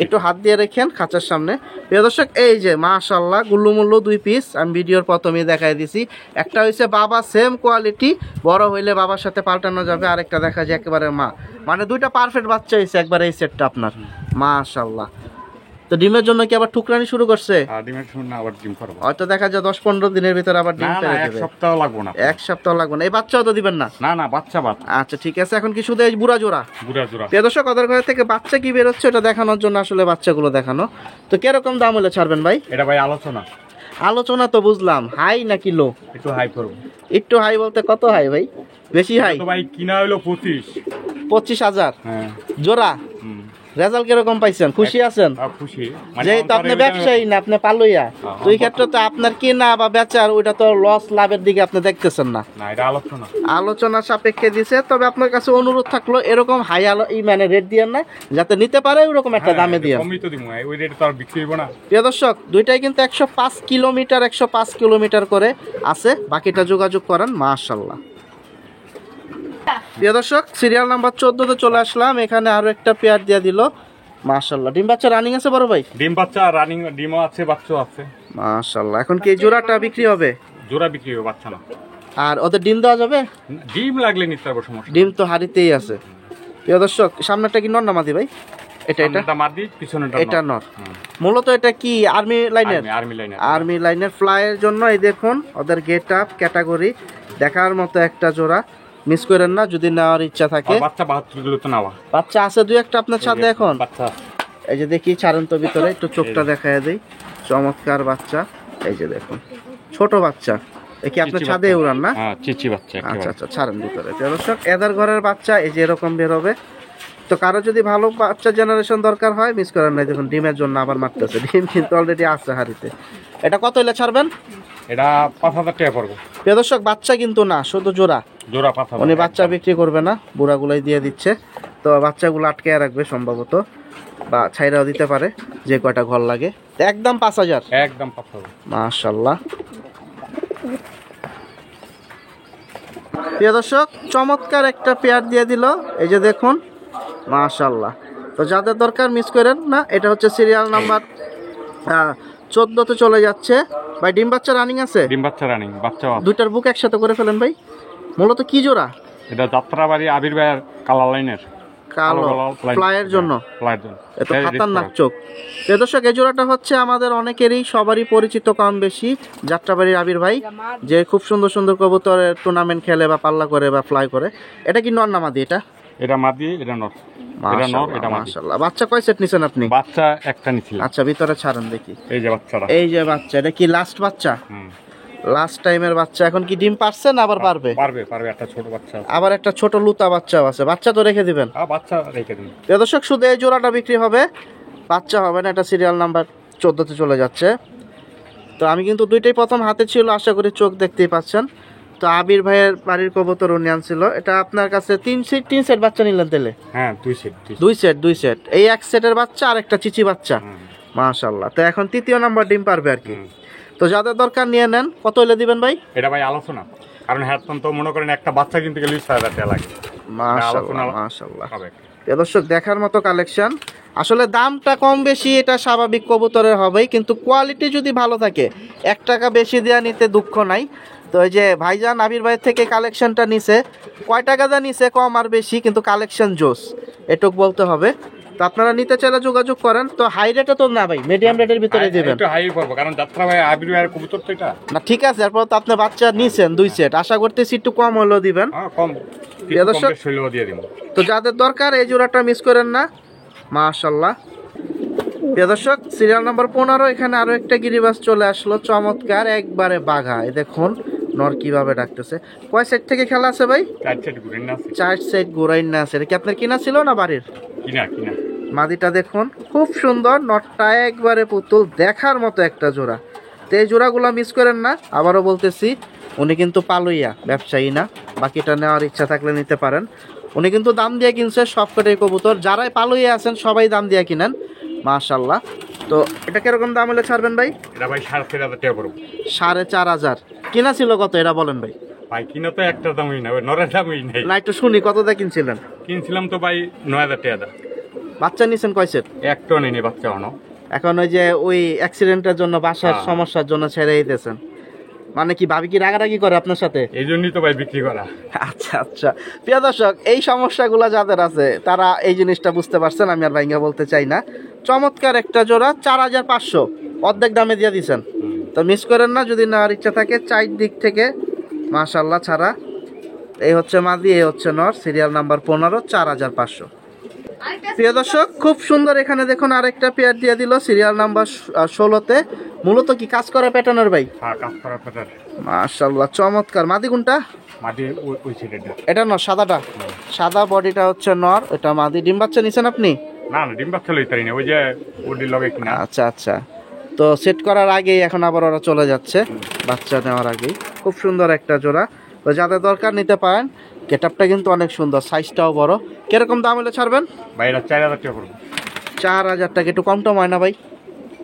একটু হাত দিয়ে রেখেন খাঁচার সামনে। প্রিয় দর্শক, এই যে মাশাল্লাহ, গুল্লুমুল্লু 2 পিস আমি ভিডিওর প্রথমেই দেখাই দিছি। একটা হইছে বাবা, সেম কোয়ালিটি, বড় হইলে বাবার সাথে পাল্টানো যাবে। আরেকটা দেখা যায় একেবারে মা, মানে দুইটা পারফেক্ট বাচ্চা হইছে একবার এই সেটটা আপনার। মাশাল্লাহ। তো ডিমের জন্য কি আবার ঠুকরানি শুরু করছে? ডিমের জন্য আবার ডিম পারবো, হয়তো দেখা যায় 10-15 দিনের ভিতরে আবার ডিম পেড়ে দেবে। 1 সপ্তাহ লাগবে না। 1 সপ্তাহ লাগবে না। এই বাচ্চাও তো দিবেন না? না না, বাচ্চা। আচ্ছা ঠিক আছে। এখন কি শুধু এই বুড়া জোড়া? প্রিয় দর্শক, ওদের ঘর থেকে বাচ্চা কি বের হচ্ছে ওটা দেখানোর জন্য আসলে বাচ্চাগুলো দেখানো। তো কিরকম দাম হলে ছাড়বেন ভাই? এটা ভাই আলোচনা তো বুঝলাম, হাই নাকি লো? একটু হাই করব। একটু হাই বলতে কত হাই ভাই? বেশি হাই? তো ভাই কিনা হলো 25,000 হ্যাঁ জোড়া। রেজাল্ট কিরকম পাইছেন? খুশি আছেন? খুশি। যেহেতু আপনি ব্যবসায়ী না, আপনি পালুইয়া, তো এই ক্ষেত্রে তো আপনার কেনা বা বেচার ওইটা তো লস লাভের দিকে আপনি দেখতেছেন না। এটা আলোচনা সাপেক্ষে দিছে। তবে আপনার কাছে অনুরোধ থাকলো, এরকম হাই মানে রেট দিয়েন না, যাতে নিতে পারে ওরকম একটা দামে দিয়ে। প্রিয় দর্শক, দুইটাই কিন্তু 105 কিলোমিটার করে আছে। বাকিটা যোগাযোগ করেন। মাশাআল্লাহ। প্রিয় দর্শক, সিরিয়াল নাম্বার 14-তে চলে আসলাম। এখানে আরো একটা পেয়ার দিয়ে দিল, মাশাআল্লাহ। ডিম বাচ্চা রানিং আছে বড় ভাই? ডিম বাচ্চা রানিং, ডিমও আছে, বাচ্চাও আছে। মাশাআল্লাহ। এখন কি জোড়াটা বিক্রি হবে? জোড়া বিক্রি হবে, বাচ্চা না। আর ওদের ডিম দেওয়া যাবে? ডিম লাগলে নিতে পারবো, সমস্যা। ডিম তো হাড়িতেই আছে। প্রিয় দর্শক সামনেটা কি নর না মাদি ভাই? এটা সামনেটা মাদি, পিছনেটা এটা নর। মূলত এটা কি আর্মি লাইনের? আর্মি লাইনের। আর্মি লাইনের ফ্লাইয়ের জন্য এই দেখুন ওদের গেট আপ ক্যাটাগরি দেখার মতো একটা জোড়া, মিস করেন না যদি নেওয়ার ইচ্ছা থাকে। বাচ্চা 72 কিলো তো নেওয়া। বাচ্চা আছে দুই একটা আপনার সাথে এখন? বাচ্চা এই যে দেখি ছাড়েন তো ভিতরে, একটু চোখটা দেখায় দেই। চমৎকার বাচ্চা, এই যে দেখুন ছোট বাচ্চা। এ কি আপনার ছাদে উড়ান না? হ্যাঁ, চিচি বাচ্চা। আচ্ছা আচ্ছা, ছাড়েন ভিতরে। দর্শক এদের ঘরের বাচ্চা এই যে এরকম বের হবে। তো কারো যদি ভালো বাচ্চা জেনারেশন দরকার হয় মিস করেন না, দেখুন ডিমের জন্য আবার মারতেছে, ডিম কিন্তু অলরেডি আছে হাড়িতে। এটা কত হলে ছাড়বেন? এটা 5000 টাকা পড়বে। প্রিয় দর্শক বাচ্চা কিন্তু না, শুধু জোড়া। জোড়া 5000। উনি বাচ্চা বিক্রি করবে না, বুড়াগুলাই দিয়ে দিচ্ছে। তো বাচ্চাগুলো আটকে রাখবে সম্ভবত, বা ছাইরাও দিতে পারে, যে কয়টা ঘর লাগে। তো একদম 5000। একদম 5000। মাশাআল্লাহ। প্রিয় দর্শক চমৎকার একটা পেয়ার দিয়ে দিল, এই যে দেখুন মাশাআল্লাহ। তো যাদের দরকার মিস করেন না। এটা হচ্ছে সিরিয়াল নাম্বার 14তে চলে যাচ্ছে ভাই। ডিম বাচ্চা রানিং আছে? ডিম বাচ্চা রানিং, বাচ্চা দুইটার বুক একসাথে করে ফেলেন ভাই। মূলত কি জোড়া? এটা যাত্রাবাড়ি আবির ভাইয়ের কালার লাইনের কালো ফ্লাইয়ের জন্য। ফ্লাইয়ের জন্য এত খাতারনাক চোখ। প্রিয় দর্শক এই জোড়াটা হচ্ছে আমাদের অনেকেরই সবারই পরিচিত কম বেশি, যাত্রাবাড়ির আবির ভাই, যে খুব সুন্দর সুন্দর কবুতরের টুর্নামেন্ট খেলে বা পাল্লা করে বা ফ্লাই করে। এটা কি নর না মাদি? এটা মাদি, এটা নর। এটা নর, এটা মাদি। মাশাআল্লাহ। বাচ্চা কয় সেট নিছেন আপনি? বাচ্চা একটা নিছিলাম। আচ্ছা ভিতরে ছাড়েন দেখি। এই যে বাচ্চাটা, এই যে বাচ্চা, এটা কি লাস্ট বাচ্চা? লাস্ট টাইমের বাচ্চা। এখন কি ডিম পারছে না আবার পারবে? পারবে। একটা ছোট বাচ্চা, আবার একটা ছোট লুতা বাচ্চাও আছে। বাচ্চা তো রেখে দিবেন? হ্যাঁ, বাচ্চা রেখে দিন। প্রিয় দর্শক শুধু এই জোড়াটা বিক্রি হবে, বাচ্চা হবে না। এটা সিরিয়াল নাম্বার 14তে চলে যাচ্ছে। তো আমি কিন্তু দুইটাই প্রথম হাতে ছিল, আশা করি চোখ দেখতেই পাচ্ছেন। তো আবির ভাইয়ের বাড়ির কবুতর উনি আনছিল। এটা আপনার কাছে তিন সেট বাচ্চা নিলেন তেলে? হ্যাঁ, দুই সেট। এই এক সেটের বাচ্চা আর একটা চিচি বাচ্চা। মাশাআল্লাহ। তো এখন তৃতীয় নাম্বার ডিম পারবে আর কি। তো যাদের দরকার নিয়ে নেন। কত হলে দিবেন ভাই? এটা ভাই আলোচনা, কারণ হ্যাঁ তো মনে করেন একটা বাচ্চা কিনতে গেলে 6000 টাকা লাগে। মাশাআল্লাহ মাশাআল্লাহ। দর্শক দেখার মতো কালেকশন। আসলে দামটা কম বেশি এটা স্বাভাবিক, কবুতরের হবেই, কিন্তু কোয়ালিটি যদি ভালো থাকে 1 টাকা বেশি দেওয়া নিতে দুঃখ নাই। তো এই যে ভাইজান আবির ভাইয়ের থেকে কালেকশনটা নিছে, কয় টাকা দা নিছে কম আর বেশি, কিন্তু কালেকশন জোস, এটুক বলতে হবে। তো আপনারা নিতে চাইলে যোগাযোগ করেন। তো হাই রেটে তো না ভাই, মিডিয়াম রেটের ভিতরে দিবেন? একটু হাই পড়বে, কারণ যাত্রা ভাই আবির ভাইয়ের কবুতর তো এটা না। ঠিক আছে, এরপর তো আপনি বাচ্চা নিছেন 2 সেট, আশা করতেছি একটু কম হলেও দিবেন। হ্যাঁ, কম দর্শক দিয়ে দিব। তো যাদের দরকার এই জোড়াটা মিস করেন না। মাশাআল্লাহ। প্রিয় দর্শক সিরিয়াল নাম্বার 15, এখানে আরো একটা গিরিবাস চলে আসলো, চমৎকার একবারে বাঘা। এই দেখুন নর কিভাবে ডাকতেছে। কয় সেট থেকে খেলা আছে ভাই? 4 সেট ঘুরাইন না আছে। এটা কি আপনার কিনা ছিল না বাড়ির? কিনা। মাদিটা দেখুন খুব সুন্দর, নটটা একবারে পুতুল, দেখার মতো একটা জোড়া। তো এই জোড়াগুলো মিস করেন না। আবারও বলতেছি উনি কিন্তু পালুইয়া, ব্যবসায়ী না। বাকিটা নেওয়ার ইচ্ছা থাকলে নিতে পারেন। উনি কিন্তু দাম দিয়ে কিনছে সবকটাই কবুতর, যারাই পালুইয়া আছেন সবাই দাম দিয়ে কিনেন। মাশাআল্লাহ। তো এটা কিরকম দাম হলে ছাড়বেন ভাই? এটা ভাই 4500 টাকা পড়বে। 4500 কিনা ছিল কত এটা বলেন ভাই? ভাই কিনা তো একটা দামই না, নরের দামই নাই। না একটু শুনি, কত দা কিনছিলেন? কিনছিলাম তো ভাই 9000 টাকা। বাচ্চা নিছেন কয় সেট? একটা নেই বাচ্চা হনো। এখন ওই যে ওই অ্যাক্সিডেন্টের জন্য বাসার সমস্যার জন্য ছেড়ে দিতেছেন, মানে কি ভাবি কি রাগারাগি করে আপনার সাথে? এই জন্যই তো ভাই বিক্রি করা। আচ্ছা আচ্ছা। প্রিয় দর্শক এই সমস্যাগুলো যাদের আছে তারা এই জিনিসটা বুঝতে পারছেন, আমি আর ভাইঙ্গা বলতে চাই না। চমৎকার একটা জোড়া 4500 অর্ধেক দামে দিয়ে দিচ্ছেন। তো মিস করেন না যদি নেওয়ার ইচ্ছা থাকে। 4 দিক থেকে মাশাআল্লাহ ছাড়া। এই হচ্ছে মাদি, এই হচ্ছে নর, সিরিয়াল নাম্বার 15, 4500। প্রিয় দর্শক খুব সুন্দর এখানে দেখুন আরেকটা পেয়ার দিয়ে দিল, সিরিয়াল নাম্বার 16তে। মূলত কি কাজ করা প্যাটার্নের ভাই? হ্যাঁ, কাজ করা প্যাটার্ন। মাশাআল্লাহ চমৎকার। মাদি কোনটা? মাদি ওই সাইডেটা। এটা নর, সাদাটা? সাদা বডিটা হচ্ছে নর, এটা মাদি। ডিম বাচ্চা নিছেন আপনি? না, ডিম বাচ্চা লইতারি না, ওই যে ওডি লগে কিনা। আচ্ছা আচ্ছা। তো সেট করার আগেই এখন আবার ওরা চলে যাচ্ছে, বাচ্চা নেওয়ার আগেই। খুব সুন্দর একটা জোড়া। তো যাদের দরকার নিতে পারেন। গেটআপটা কিন্তু অনেক সুন্দর, সাইজটাও বড়। কিরকম দাম হলে ছাড়বেন? ভাই এটা 4000 টাকা পড়বে। 4000 টাকা একটু কম টম হয় না ভাই?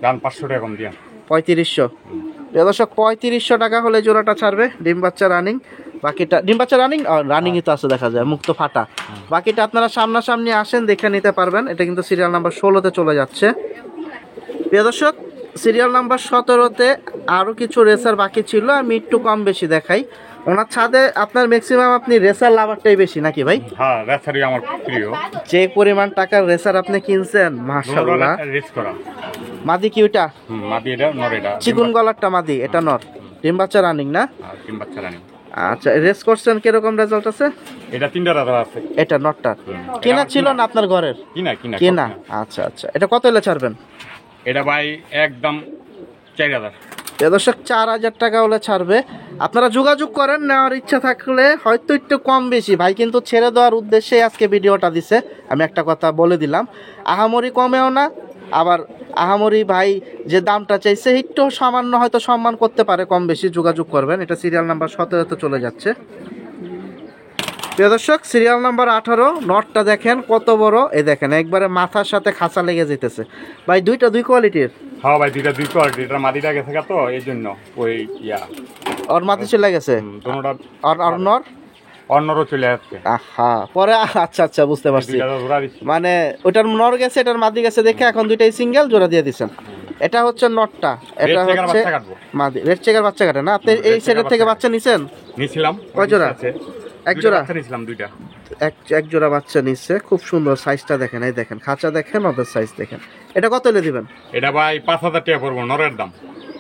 দাম 500 টাকা কম দিয়া 3500। দর্শক 3500 টাকা হলে জোড়াটা ছাড়বে। ডিম বাচ্চা রানিং, বাকিটা ডিম বাচ্চা রানিংই তো আছে দেখা যায়, মুক্ত ফাটা। বাকিটা আপনারা সামনাসামনি আসেন দেখে নিতে পারবেন। এটা কিন্তু সিরিয়াল নাম্বার 16তে চলে যাচ্ছে। প্রিয় দর্শক সিরিয়াল নাম্বার 17তে আরও কিছু রেসার বাকি ছিল, আমি একটু কম বেশি দেখাই। ওনার ছাদে আপনার ম্যাক্সিমাম আপনি রেসার লাভারটাই বেশি নাকি ভাই? হ্যাঁ রেসারই আমার প্রিয়। যে পরিমাণ টাকার রেসার আপনি কিনছেন মাশাআল্লাহ। রেস করা মাদি কি ওটা? মাদি এটা নর, এটা চিকুন গলারটা মাদি, এটা নর। ডিম বাচ্চা রানিং না? তিন বাচ্চা রানি। আচ্ছা, রেস করছেন কিরকম রেজাল্ট আছে? এটা 3টা রাজা আছে। এটা নটটা কেনা ছিল না আপনার ঘরের? কিনা কিনা কেনা। আচ্ছা আচ্ছা, এটা কত হলে ছাড়বেন? এটা ভাই একদম 4000। দর্শক 4000 টাকা হলে ছাড়বে। আপনারা যোগাযোগ করেন, নেওয়ার ইচ্ছা থাকলে হয়তো একটু কম বেশি। ভাই কিন্তু ছেড়ে দেওয়ার উদ্দেশ্যে আজকে ভিডিওটা দিছে, আমি একটা কথা বলে দিলাম। আহামরি কমেও না, আবার আহামরি ভাই যে দামটা চাইছে একটু সামান্য হয়তো সম্মান করতে পারে, কম বেশি যোগাযোগ করবেন। এটা সিরিয়াল নাম্বার 17-তে চলে যাচ্ছে। প্রিয় দর্শক, সিরিয়াল নাম্বার 18 নটটা দেখেন কত বড়, এই দেখেন একবারে মাথার সাথে খাঁচা লেগে যেতেছে। ভাই দুইটা দুই কোয়ালিটির? হ্যাঁ ভাই দুইটা দুই কোয়ালিটি। এটা মাদিটা গেছে তো এই জন্য ওই ওর মাথা চলে গেছে, দুটোটা আর নর অন্যরও চলে আসছে। আহা, পরে আচ্ছা আচ্ছা বুঝতে পারছি, মানে ওটার নর গেছে এটার মাদি গেছে দেখে এখন দুইটাই সিঙ্গেল জোড়া দিয়ে দিছেন। এটা হচ্ছে নটটা, এটা হচ্ছে মাদি। রেড চেকার বাচ্চা কাটে না আপনি? এই সাইডের থেকে বাচ্চা নিছেন? নিছিলাম। কয় জোড়া? এক জোড়া নিছিলাম, দুইটা। এক জোড়া বাচ্চা নিচ্ছে, খুব সুন্দর। সাইজটা দেখেন, এই দেখেন খাঁচা দেখেন, ওদের সাইজ দেখেন। এটা কত হলে দিবেন? এটা ভাই 5000 টাকা পড়বো, নরের দাম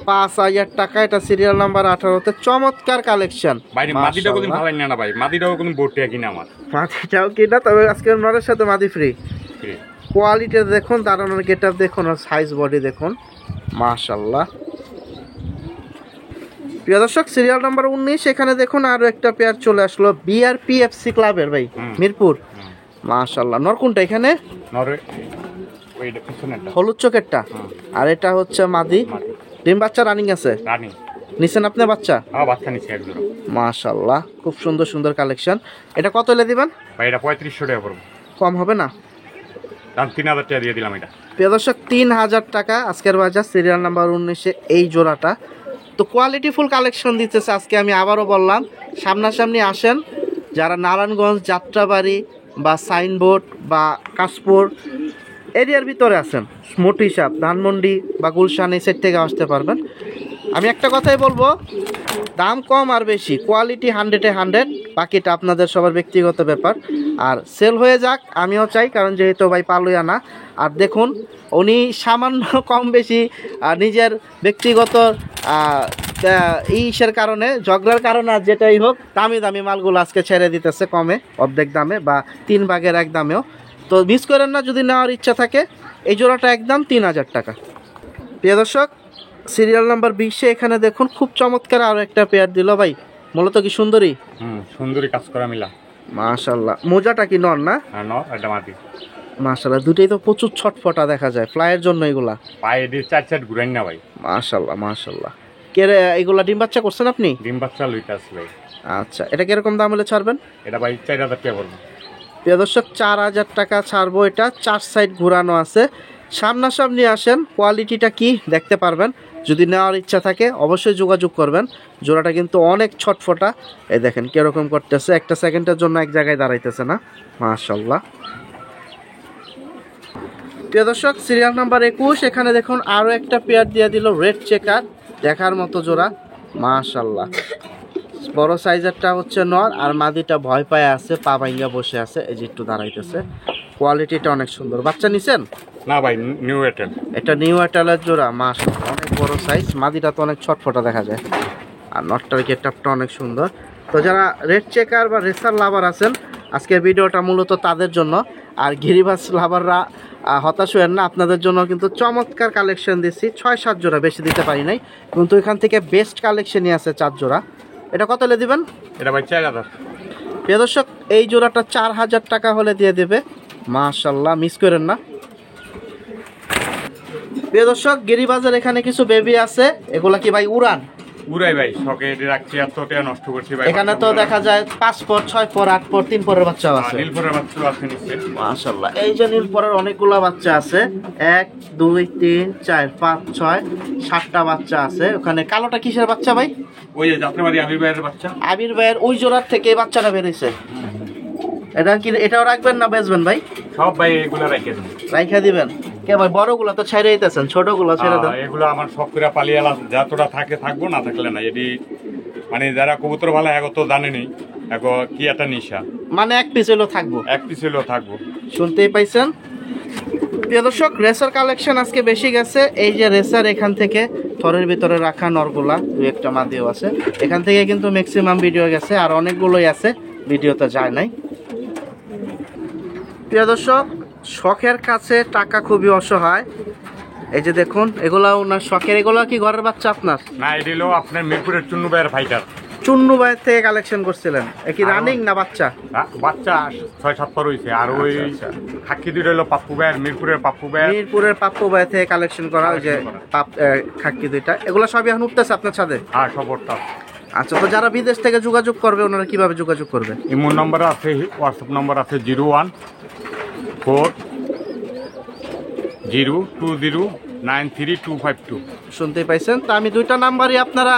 5000 টাকা। এটা সিরিয়াল নাম্বার 18-তে চমৎকার কালেকশন। ভাই মাদিটা কোনদিন ভালো না ভাই, মাদিটাও কোন বোটিয়া কিনা আমার। মাদিটাও কিনা, তবে আজকে নরের সাথে মাদি ফ্রি। কোয়ালিটি দেখুন, দাঁড়ানোর গেটআপ দেখুন, আর সাইজ বডি দেখুন, মাশাআল্লাহ। প্রিয় দর্শক, সিরিয়াল নাম্বার 19, এখানে দেখুন আরো একটা পেয়ার চলে আসলো বিআরপিএফসি ক্লাবের ভাই, মিরপুর। মাশাআল্লাহ, নর কোনটা এখানে? নরে ওইটা পিছনেরটা, হলুদ চোখেরটা। আর এটা হচ্ছে মাদি। ডিম বাচ্চা রানিং আছে? রানি। নিছেন আপনি বাচ্চা? হ্যাঁ বাচ্চা নিছে এক জোড়া। মাশাআল্লাহ, খুব সুন্দর সুন্দর কালেকশন। এটা কত হলে দিবেন ভাই? এটা 3500 টাকা পড়বে। কম হবে না? দাম 3000 টাকা দিয়ে দিলাম এটা। প্রিয় দর্শক, 3000 টাকা আজকের বাজার, সিরিয়াল নাম্বার 19-এ এই জোড়াটা। তো কোয়ালিটি ফুল কালেকশন দিতেছে আজকে। আমি আবারও বললাম, সামনাসামনি আসেন। যারা নারায়ণগঞ্জ, যাত্রাবাড়ি বা সাইনবোর্ড বা কাশপুর এরিয়ার ভিতরে আছেন, মোট হিসাব ধানমন্ডি বা গুলশান এই সাইড থেকে আসতে পারবেন। আমি একটা কথাই বলবো, দাম কম আর বেশি, কোয়ালিটি 100-এ 100, বাকিটা আপনাদের সবার ব্যক্তিগত ব্যাপার। আর সেল হয়ে যাক আমিও চাই, কারণ যেহেতু ভাই পালুয়া না। আর দেখুন, উনি সামান্য কম বেশি নিজের ব্যক্তিগত ইসের কারণে, ঝগড়ার কারণে, আর যেটাই হোক, দামি দামি মালগুলো আজকে ছেড়ে দিতেছে কমে, অর্ধেক দামে বা 3 ভাগের 1 দামেও। তো মিস করেন না, যদি নেওয়ার ইচ্ছা থাকে। এই জোড়াটা একদম 3000 টাকা। প্রিয় দর্শক, সিরিয়াল নাম্বার 20-এ এখানে দেখুন খুব চমৎকার আরো একটা পেয়ার দিল ভাই। মূলত কি সুন্দরী? সুন্দরী কাজ করা মিলা। মাশাআল্লাহ। মোজাটা কি নর না? হ্যাঁ নর, এটা মাদি। মাশাআল্লাহ, দুটেই তো প্রচুর ছটফটা দেখা যায়, ফ্লাইয়ের জন্য এগুলা। পায়ে দিয়ে 4 ঘুরাই না ভাই। মাশাআল্লাহ মাশাআল্লাহ। কে রে এগুলা ডিম বাচ্চা করছেন আপনি? ডিম বাচ্চা লইতে আছে ভাই। আচ্ছা, এটা কিরকম দাম হলে ছাড়বেন? এটা ভাই 4000 টাকা পড়বে। প্রিয় দর্শক, 4000 টাকা ছাড়বো। এটা 4 সাইড ঘুরানো আছে। সামনাসামনি আসেন, কোয়ালিটিটা কি দেখতে পারবেন। যদি নেওয়ার ইচ্ছা থাকে অবশ্যই যোগাযোগ করবেন। জোড়াটা কিন্তু অনেক ছটফটা, এই দেখেন কিরকম করতেছে, একটা সেকেন্ডের জন্য এক জায়গায় দাঁড়াইতেছে না। মাশাআল্লাহ। প্রিয় দর্শক, সিরিয়াল নাম্বার 21, এখানে দেখুন আরও একটা পেয়ার দিয়ে দিল রেড চেকার, দেখার মতো জোড়া। মাশাআল্লাহ, বড় সাইজেরটা হচ্ছে নর, আর মাদিটা ভয় পায় আছে, পা ভাঙ্গা বসে আছে, এই যে একটু দাঁড়াইতেছে। কোয়ালিটিটা অনেক সুন্দর। বাচ্চা নিছেন? না ভাই, নিউ এয়ারটেল। এটা নিউ এয়ারটেলের জোড়া। মাশাআল্লাহ, অনেক বড় সাইজ। মাদিটা তো অনেক ছটফটা দেখা যায়, আর নটটার গেটআপটা অনেক সুন্দর। তো যারা রেড চেকার বা রেসার লাভার আছেন, আজকের ভিডিওটা মূলত তাদের জন্য। আর গিরিবাস লাভাররা হতাশ হয়েন না, আপনাদের জন্য কিন্তু চমৎকার কালেকশন দিচ্ছি। 6-7 জোড়া, বেশি দিতে পারি নাই, কিন্তু এখান থেকে বেস্ট কালেকশনই আছে 4 জোড়া। এটা কত হলে দিবেন? এটা ভাই 4000। প্রিয় দর্শক, এই জোড়াটা 4000 টাকা হলে দিয়ে দেবে। মাশাআল্লাহ, মিস করেন না। প্রিয় দর্শক, গিরিবাজার এখানে কিছু বেবি আছে, এগুলা কি ভাই উড়ান? উড়াই ভাই, শখে রাখছি, এত টাকা নষ্ট করছি ভাই। এখানে তো দেখা যায় 5 পর, 6 পর, 8 পর, 3 পরের বাচ্চাও আছে। নীলপরের বাচ্চা আছে নিচে। মাশাআল্লাহ, এই যে নীলপরের অনেকগুলা বাচ্চা আছে, 1 2 3 4 5 6 7টা বাচ্চা আছে। ওখানে কালোটা কিসের বাচ্চা ভাই? ওই যে যাত্রাবাড়ি আবির ভাইয়ের বাচ্চা। আবির ভাইয়ের ওই জোড়ার থেকে এই বাচ্চাটা বেরিয়েছে। এটা কি এটাও রাখবেন না বেচবেন ভাই? সব ভাই এগুলা রেখে দেন। রাইখা দিবেন কে ভাই? বড়গুলো তো ছেড়ে দিতেছেন, ছোটগুলো ছেড়ে দেন। এগুলো আমার সব করে পালিয়ে যতটা থাকে থাকবো, না থাকলে না। এটি মানে যারা কবুতর ভালো হ্যাঁ তো জানেনি এখন কি একটা নিশা, মানে এক পিস হলো থাকবো, এক পিস হলেও থাকবো। শুনতেই পাইছেন প্রিয় দর্শক, রেসার কালেকশন আজকে বেশি গেছে। এই যে রেসার এখান থেকে থরের ভিতরে রাখা নরগুলা দুই একটা মাদিও আছে, এখান থেকে কিন্তু ম্যাক্সিমাম ভিডিও গেছে, আর অনেকগুলোই আছে ভিডিওতে যায় নাই। প্রিয় দর্শক, শখের কাছে টাকা খুবই অসহায়। এই যে দেখুন, এগুলা ওনার শখের, এগুলা কি ঘরের বাচ্চা আপনার? না, এটা হলো আপনার মিরপুরের চুন্নু ভাইয়ের ফাইটার। চুন্নু ভাইয়ের থেকে কালেকশন করছিলেন, এ কি রানিং না বাচ্চা? বাচ্চা 6-7 পর হয়েছে। আর ওই খাকি দুইটা হলো পাপ্পু ভাইয়ের, মিরপুরের পাপ্পু ভাইয়ের। মিরপুরের পাপ্পু ভাই থেকে কালেকশন করা, ওই যে খাকি দুইটা, এগুলো সবই এখন উঠতেছে আপনার ছাদে? হ্যাঁ, সবরটা। আচ্ছা, তো যারা বিদেশ থেকে যোগাযোগ করবে ওনারা কিভাবে যোগাযোগ করবে? ইমো নম্বর আছে, হোয়াটসঅ্যাপ নম্বর আছে 01402093252। শুনতেই পাইছেন, তো আমি দুইটা নাম্বারই, আপনারা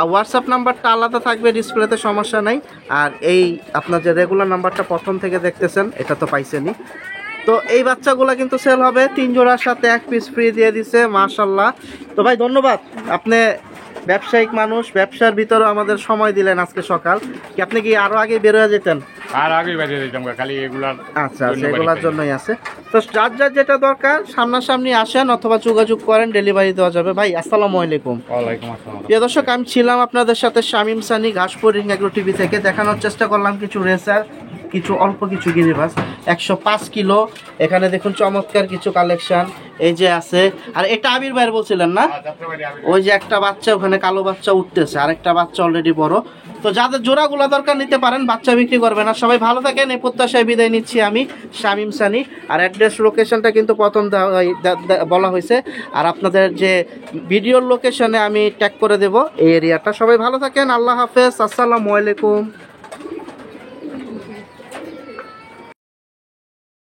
হোয়াটসঅ্যাপ নাম্বারটা আলাদা থাকবে ডিসপ্লেতে, সমস্যা নাই। আর এই আপনার যে রেগুলার নাম্বারটা প্রথম থেকে দেখতেছেন এটা তো পাইছেনই। তো এই বাচ্চাগুলা কিন্তু সেল হবে 3 জোড়ার সাথে 1 পিস ফ্রি দিয়ে দিছে, মাশাআল্লাহ। তো ভাই ধন্যবাদ, আপনি ব্যবসায়িক মানুষ, ব্যবসার ভিতরে আমাদের সময় দিলেন আজকে সকাল। কি আপনি কি আরো আগে বের হয়ে যেতেন? আর আগে বাজিয়ে দিতাম খালি এগুলার। আচ্ছা আচ্ছা, এগুলার জন্যই আছে। তো যার যার যেটা দরকার সামনাসামনি আসেন অথবা যোগাযোগ করেন, ডেলিভারি দেওয়া যাবে। ভাই আসসালামু আলাইকুম। ওয়ালাইকুম আসসালাম। প্রিয় দর্শক, আমি ছিলাম আপনাদের সাথে শামীম সানি, ঘাসপুর এগ্রো টিভি থেকে। দেখানোর চেষ্টা করলাম কিছু রেসার, কিছু অল্প কিছু গিরিবাস, 105 কিলো। এখানে দেখুন চমৎকার কিছু কালেকশন এই যে আছে। আর এটা আবির ভাইয়ের বলছিলেন না? ওই যে একটা বাচ্চা ওখানে কালো বাচ্চা উঠতেছে, আর একটা বাচ্চা অলরেডি বড়। তো যাদের জোড়াগুলো দরকার নিতে পারেন, বাচ্চা বিক্রি করবে না। সবাই ভালো থাকেন, এই প্রত্যাশায় বিদায় নিচ্ছি আমি, শামীম সানি। আর অ্যাড্রেস লোকেশনটা কিন্তু প্রথম বলা হয়েছে, আর আপনাদের যে ভিডিওর লোকেশনে আমি ট্যাগ করে দেব এই এরিয়াটা। সবাই ভালো থাকেন, আল্লাহ হাফেজ, আসসালামু আলাইকুম।